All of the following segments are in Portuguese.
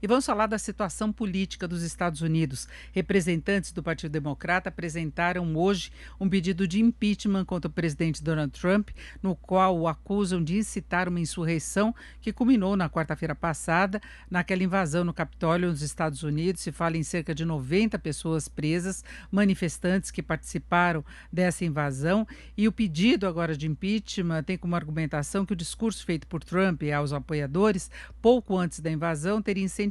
E vamos falar da situação política dos Estados Unidos. Representantes do Partido Democrata apresentaram hoje um pedido de impeachment contra o presidente Donald Trump, no qual o acusam de incitar uma insurreição que culminou na quarta-feira passada, naquela invasão no Capitólio nos Estados Unidos. Se fala em cerca de 90 pessoas presas, manifestantes que participaram dessa invasão. E o pedido agora de impeachment tem como argumentação que o discurso feito por Trump aos apoiadores, pouco antes da invasão, teria incentivado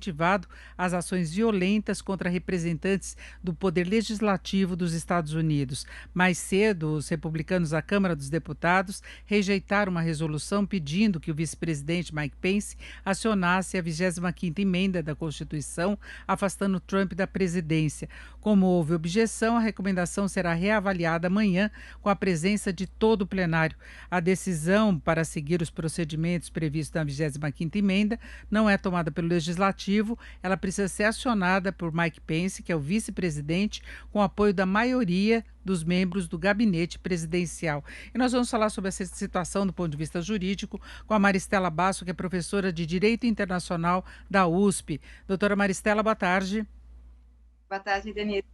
as ações violentas contra representantes do poder legislativo dos Estados Unidos. Mais cedo, os republicanos da Câmara dos Deputados rejeitaram uma resolução pedindo que o vice-presidente Mike Pence acionasse a 25ª emenda da Constituição, afastando Trump da presidência. Como houve objeção, a recomendação será reavaliada amanhã com a presença de todo o plenário. A decisão para seguir os procedimentos previstos na 25ª emenda não é tomada pelo Legislativo, ela precisa ser acionada por Mike Pence, que é o vice-presidente, com apoio da maioria dos membros do gabinete presidencial. E nós vamos falar sobre essa situação do ponto de vista jurídico com a Maristela Basso, que é professora de Direito Internacional da USP. Doutora Maristela, boa tarde. Boa tarde, Denise.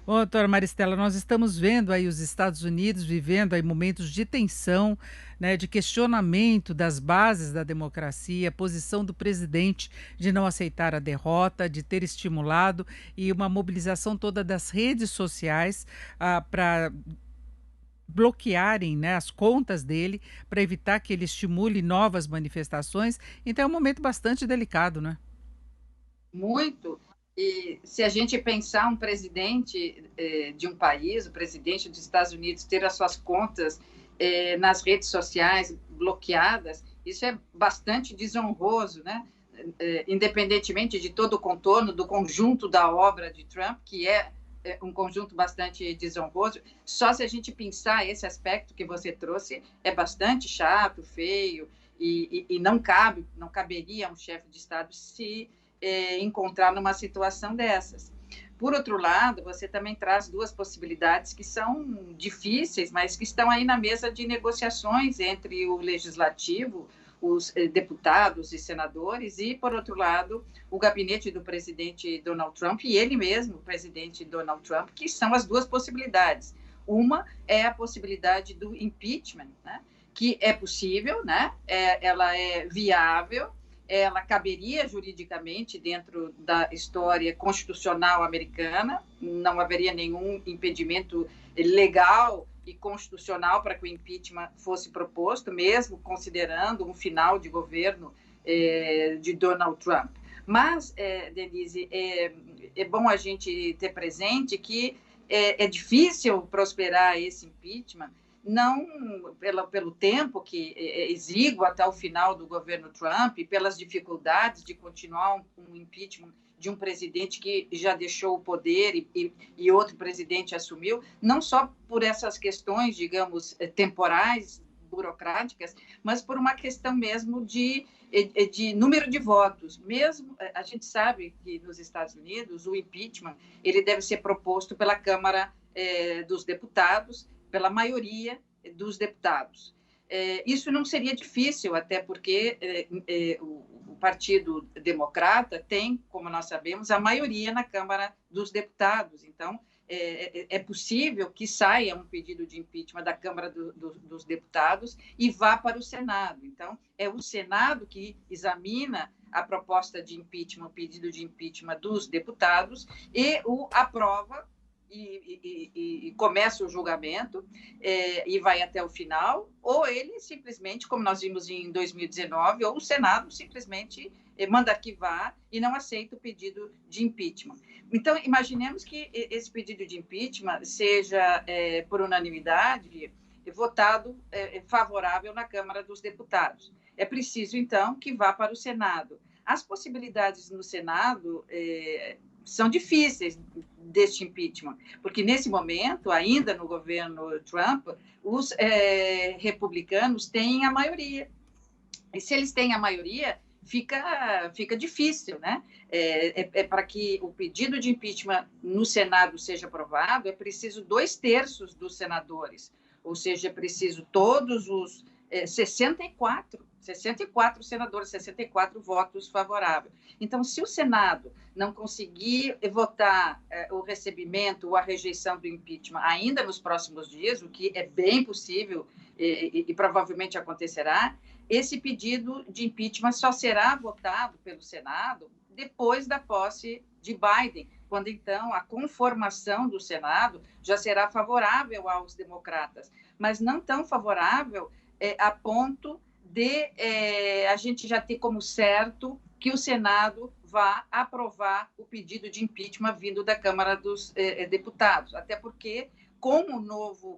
Bom, doutora Maristela, nós estamos vendo aí os Estados Unidos vivendo aí momentos de tensão, né, de questionamento das bases da democracia, a posição do presidente de não aceitar a derrota, de ter estimulado e uma mobilização toda das redes sociais para bloquearem, né, as contas dele, para evitar que ele estimule novas manifestações. Então é um momento bastante delicado, né? Muito. E se a gente pensar um presidente de um país, o presidente dos Estados Unidos, ter as suas contas nas redes sociais bloqueadas, isso é bastante desonroso, né? Independentemente de todo o contorno do conjunto da obra de Trump, que é um conjunto bastante desonroso, só se a gente pensar esse aspecto que você trouxe, é bastante chato, feio, e não caberia a um chefe de Estado se encontrar numa situação dessas. Por outro lado, você também traz duas possibilidades que são difíceis, mas que estão aí na mesa de negociações entre o legislativo, os deputados e senadores, e, por outro lado, o gabinete do presidente Donald Trump e ele mesmo, o presidente Donald Trump, que são as duas possibilidades. Uma é a possibilidade do impeachment, né, que é possível, né, ela é viável, ela caberia juridicamente dentro da história constitucional americana, não haveria nenhum impedimento legal e constitucional para que o impeachment fosse proposto, mesmo considerando um final de governo de Donald Trump. Mas, Denise, é bom a gente ter presente que é difícil prosperar esse impeachment, não pelo tempo que é exíguo até o final do governo Trump, pelas dificuldades de continuar um impeachment de um presidente que já deixou o poder e outro presidente assumiu, não só por essas questões, digamos, temporais, burocráticas, mas por uma questão mesmo de número de votos. Mesmo a gente sabe que nos Estados Unidos o impeachment ele deve ser proposto pela Câmara dos Deputados, pela maioria dos deputados. Isso não seria difícil, até porque o Partido Democrata tem, como nós sabemos, a maioria na Câmara dos Deputados. Então, é possível que saia um pedido de impeachment da Câmara dos Deputados e vá para o Senado. Então, é o Senado que examina a proposta de impeachment, o pedido de impeachment dos deputados e o aprova e começa o julgamento e vai até o final, ou ele simplesmente, como nós vimos em 2019, ou o Senado simplesmente manda arquivar e não aceita o pedido de impeachment. Então, imaginemos que esse pedido de impeachment seja, por unanimidade, votado favorável na Câmara dos Deputados. É preciso, então, que vá para o Senado. As possibilidades no Senado são difíceis deste impeachment, porque nesse momento, ainda no governo Trump, os republicanos têm a maioria. E se eles têm a maioria, fica difícil, né? Para que o pedido de impeachment no Senado seja aprovado, é preciso 2/3 dos senadores, ou seja, é preciso todos os 64 64 senadores, 64 votos favoráveis. Então, se o Senado não conseguir votar o recebimento ou a rejeição do impeachment ainda nos próximos dias, o que é bem possível e provavelmente acontecerá, esse pedido de impeachment só será votado pelo Senado depois da posse de Biden, quando então a conformação do Senado já será favorável aos democratas, mas não tão favorável a ponto de a gente já ter como certo que o Senado vá aprovar o pedido de impeachment vindo da Câmara dos Deputados, até porque com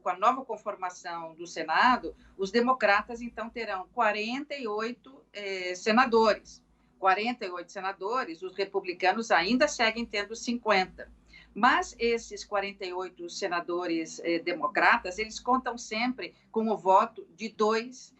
a nova conformação do Senado, os democratas então terão 48 senadores. 48 senadores, os republicanos ainda seguem tendo 50. Mas esses 48 senadores democratas, eles contam sempre com o voto de 2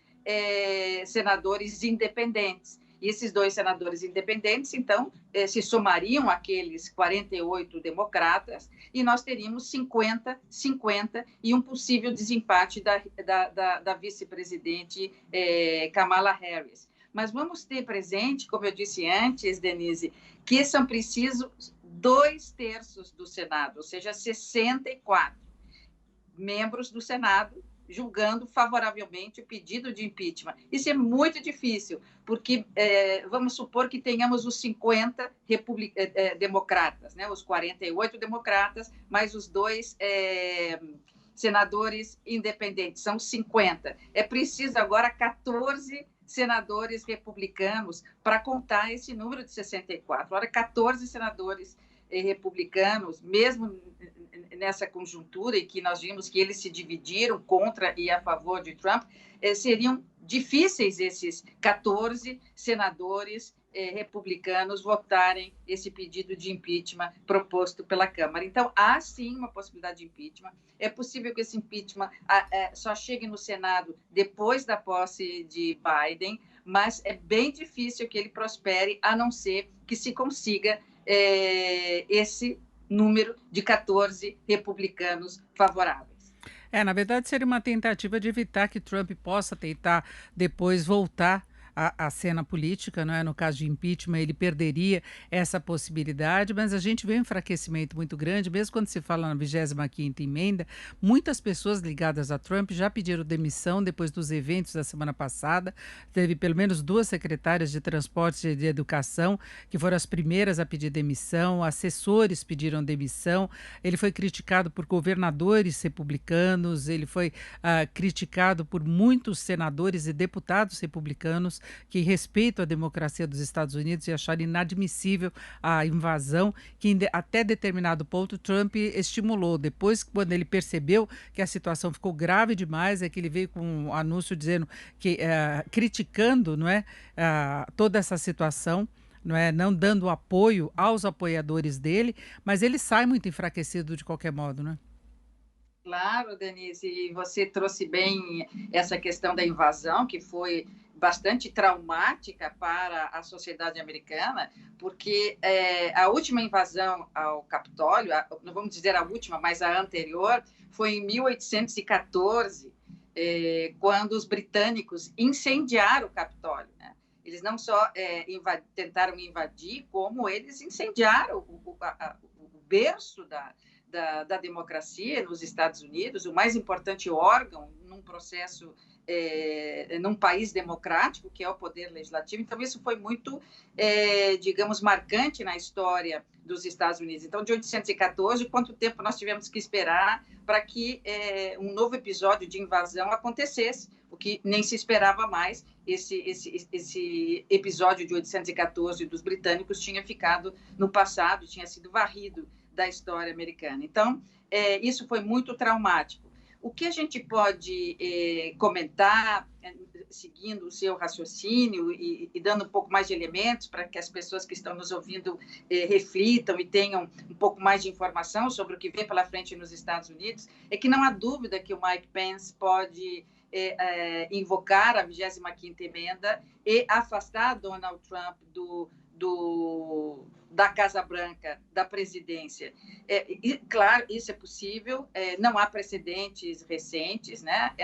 senadores independentes. E esses 2 senadores independentes, então, se somariam àqueles 48 democratas e nós teríamos 50-50 e um possível desempate da vice-presidente Kamala Harris. Mas vamos ter presente, como eu disse antes, Denise, que são precisos 2/3 do Senado, ou seja, 64 membros do Senado julgando favoravelmente o pedido de impeachment. Isso é muito difícil, porque vamos supor que tenhamos os 50 democratas, né? Os 48 democratas, mais os 2 senadores independentes, são 50. É preciso agora 14 senadores republicanos para contar esse número de 64. Agora, 14 senadores republicanos, mesmo nessa conjuntura em que nós vimos que eles se dividiram contra e a favor de Trump, seriam difíceis esses 14 senadores republicanos votarem esse pedido de impeachment proposto pela Câmara. Então, há sim uma possibilidade de impeachment. É possível que esse impeachment só chegue no Senado depois da posse de Biden, mas é bem difícil que ele prospere, a não ser que se consiga esse número de 14 republicanos favoráveis. Na verdade, seria uma tentativa de evitar que Trump possa tentar depois voltar à cena política, não é? No caso de impeachment, ele perderia essa possibilidade, mas a gente vê um enfraquecimento muito grande, mesmo quando se fala na 25ª emenda, muitas pessoas ligadas a Trump já pediram demissão depois dos eventos da semana passada. Teve pelo menos 2 secretárias de transporte e de educação que foram as primeiras a pedir demissão, assessores pediram demissão, ele foi criticado por governadores republicanos, ele foi criticado por muitos senadores e deputados republicanos que respeitam a democracia dos Estados Unidos e acharam inadmissível a invasão que até determinado ponto Trump estimulou. Depois, quando ele percebeu que a situação ficou grave demais, é que ele veio com um anúncio dizendo que criticando, não é, toda essa situação, não é, não dando apoio aos apoiadores dele, mas ele sai muito enfraquecido de qualquer modo, não é? Claro, Denise, e você trouxe bem essa questão da invasão, que foi bastante traumática para a sociedade americana, porque a última invasão ao Capitólio, não vamos dizer a última, mas a anterior, foi em 1814, quando os britânicos incendiaram o Capitólio, né? Eles não só tentaram invadir, como eles incendiaram o berço da democracia nos Estados Unidos, o mais importante órgão num processo, num país democrático, que é o poder legislativo. Então, isso foi muito, digamos, marcante na história dos Estados Unidos. Então, de 1814, quanto tempo nós tivemos que esperar para que um novo episódio de invasão acontecesse, o que nem se esperava mais. Esse episódio de 1814 dos britânicos tinha ficado no passado, tinha sido varrido da história americana. Então, isso foi muito traumático. O que a gente pode comentar, seguindo o seu raciocínio e dando um pouco mais de elementos para que as pessoas que estão nos ouvindo reflitam e tenham um pouco mais de informação sobre o que vem pela frente nos Estados Unidos, é que não há dúvida que o Mike Pence pode invocar a 25ª emenda e afastar Donald Trump do da Casa Branca, da presidência. Claro, isso é possível, não há precedentes recentes, né?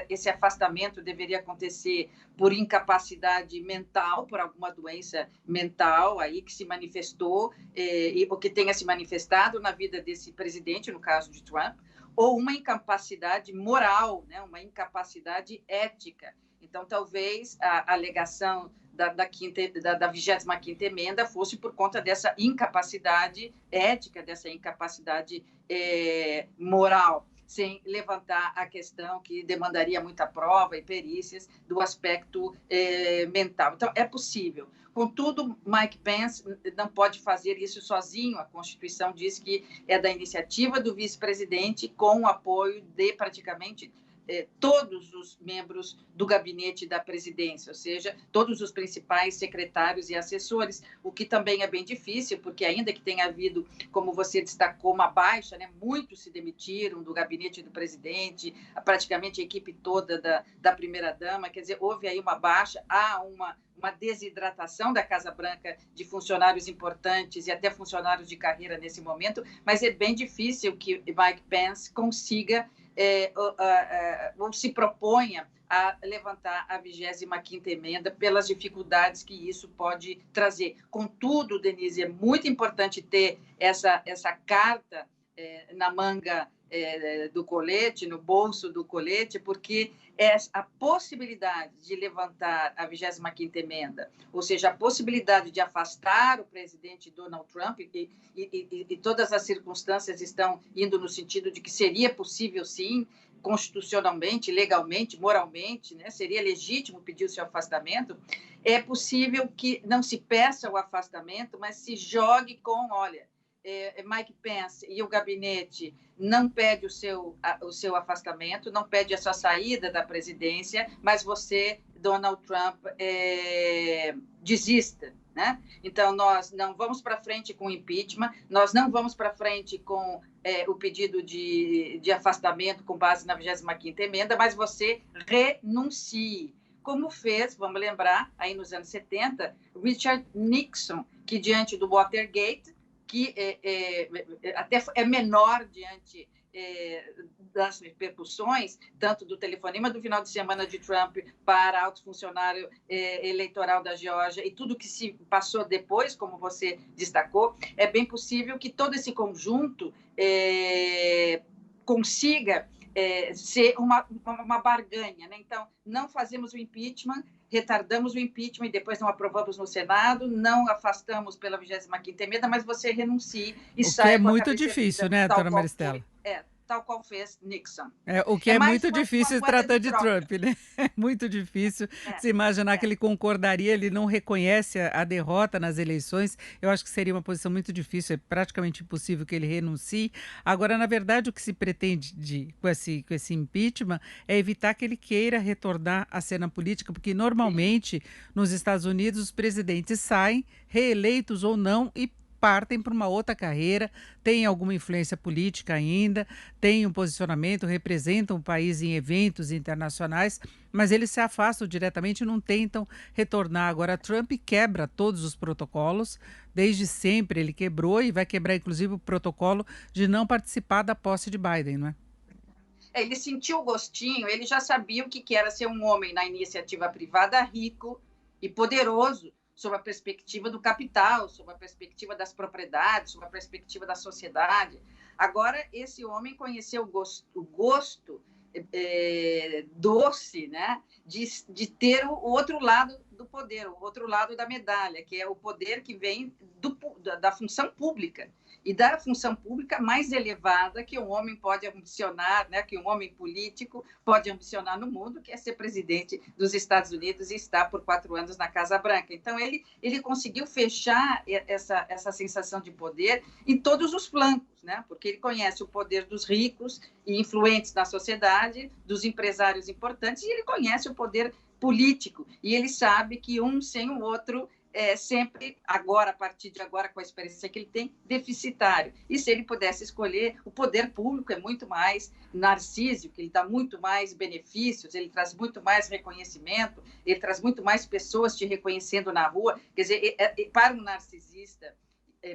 Esse afastamento deveria acontecer por incapacidade mental, por alguma doença mental aí que se manifestou, ou que tenha se manifestado na vida desse presidente, no caso de Trump, ou uma incapacidade moral, né? Uma incapacidade ética. Então, talvez a alegação da 25ª emenda fosse por conta dessa incapacidade ética, dessa incapacidade moral, sem levantar a questão que demandaria muita prova e perícias do aspecto mental. Então, é possível. Contudo, Mike Pence não pode fazer isso sozinho. A Constituição diz que é da iniciativa do vice-presidente com o apoio de praticamente todos os membros do gabinete da presidência, ou seja, todos os principais secretários e assessores, o que também é bem difícil, porque ainda que tenha havido, como você destacou, uma baixa, né, muitos se demitiram do gabinete do presidente, praticamente a equipe toda da primeira-dama, quer dizer, houve aí uma baixa, há uma desidratação da Casa Branca de funcionários importantes e até funcionários de carreira nesse momento, mas é bem difícil que Mike Pence consiga ou se proponha a levantar a 25ª emenda pelas dificuldades que isso pode trazer. Contudo, Denise, é muito importante ter essa carta na manga do colete, no bolso do colete, porque a possibilidade de levantar a 25ª emenda, ou seja, a possibilidade de afastar o presidente Donald Trump, e todas as circunstâncias estão indo no sentido de que seria possível, sim, constitucionalmente, legalmente, moralmente, né, seria legítimo pedir o seu afastamento, é possível que não se peça o afastamento, mas se jogue com, olha, Mike Pence e o gabinete não pede o seu afastamento, não pede a sua saída da presidência, mas você, Donald Trump, desista. Né? Então, nós não vamos para frente com o impeachment, nós não vamos para frente com o pedido de afastamento com base na 25ª emenda, mas você renuncie. Como fez, vamos lembrar, aí nos anos 70, Richard Nixon, que diante do Watergate, que até é menor diante das repercussões, tanto do telefonema do final de semana de Trump para alto funcionário eleitoral da Geórgia e tudo que se passou depois, como você destacou, é bem possível que todo esse conjunto consiga ser uma barganha. Né? Então, não fazemos o impeachment, retardamos o impeachment e depois não aprovamos no Senado, não afastamos pela 25ª emenda, mas você renuncie e sai. O que é com muito difícil, né, doutora Maristela? Tal qual fez Nixon. O que é muito difícil tratando de Trump, né? É muito difícil se imaginar que ele concordaria, ele não reconhece a derrota nas eleições. Eu acho que seria uma posição muito difícil, é praticamente impossível que ele renuncie. Agora, na verdade, o que se pretende com esse impeachment é evitar que ele queira retornar à cena política, porque normalmente nos Estados Unidos os presidentes saem, reeleitos ou não, e partem para uma outra carreira, têm alguma influência política ainda, têm um posicionamento, representam o país em eventos internacionais, mas eles se afastam diretamente e não tentam retornar. Agora, Trump quebra todos os protocolos, desde sempre ele quebrou e vai quebrar inclusive o protocolo de não participar da posse de Biden, não é? Ele sentiu o gostinho, ele já sabia o que era ser um homem na iniciativa privada rico e poderoso, sob a perspectiva do capital, sob a perspectiva das propriedades, sob a perspectiva da sociedade. Agora, esse homem conheceu o gosto doce, né, de ter o outro lado do poder, o outro lado da medalha, que é o poder que vem da função pública. E da função pública mais elevada que um homem pode ambicionar, né, que um homem político pode ambicionar no mundo, que é ser presidente dos Estados Unidos e estar por 4 anos na Casa Branca. Então, ele conseguiu fechar essa sensação de poder em todos os flancos, né, porque ele conhece o poder dos ricos e influentes na sociedade, dos empresários importantes, e ele conhece o poder político, e ele sabe que um sem o outro sempre, agora, a partir de agora, com a experiência que ele tem, deficitário. E se ele pudesse escolher, o poder público é muito mais narcísico, ele dá muito mais benefícios, ele traz muito mais reconhecimento, ele traz muito mais pessoas te reconhecendo na rua. Quer dizer, para um narcisista,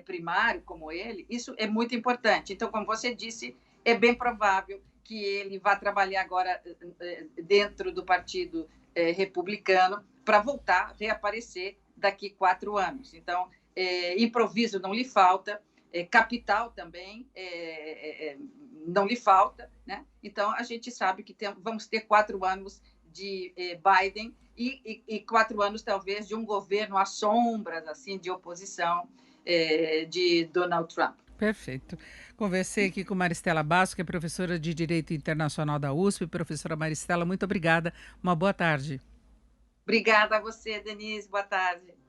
primário como ele, isso é muito importante. Então, como você disse, é bem provável que ele vá trabalhar agora dentro do Partido Republicano para voltar, reaparecer daqui 4 anos. Então, improviso não lhe falta, capital também não lhe falta, né? Então, a gente sabe que vamos ter 4 anos de Biden e 4 anos, talvez, de um governo às sombras, assim, de oposição de Donald Trump. Perfeito. Conversei aqui com Maristela Basso, que é professora de Direito Internacional da USP. Professora Maristela, muito obrigada. Uma boa tarde. Obrigada a você, Denise. Boa tarde.